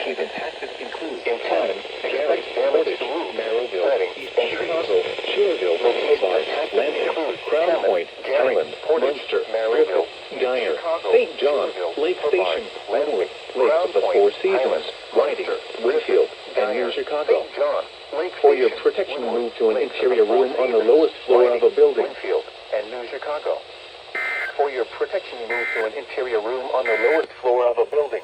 Even taxes include Intent, Gary, damage to roof, setting, East Chicago, Cherville, Hobart, Lansing, Crown Point, Highland, Munster, Griffith, Dyer, St. John, Lake Station, Glenwood, Lakes of the Four Seasons, Whiting, Winfield, and New Chicago. For your protection, move to an interior room on the lowest floor of a building. Winfield and New Chicago. For your protection, move to an interior room on the lowest floor of a building.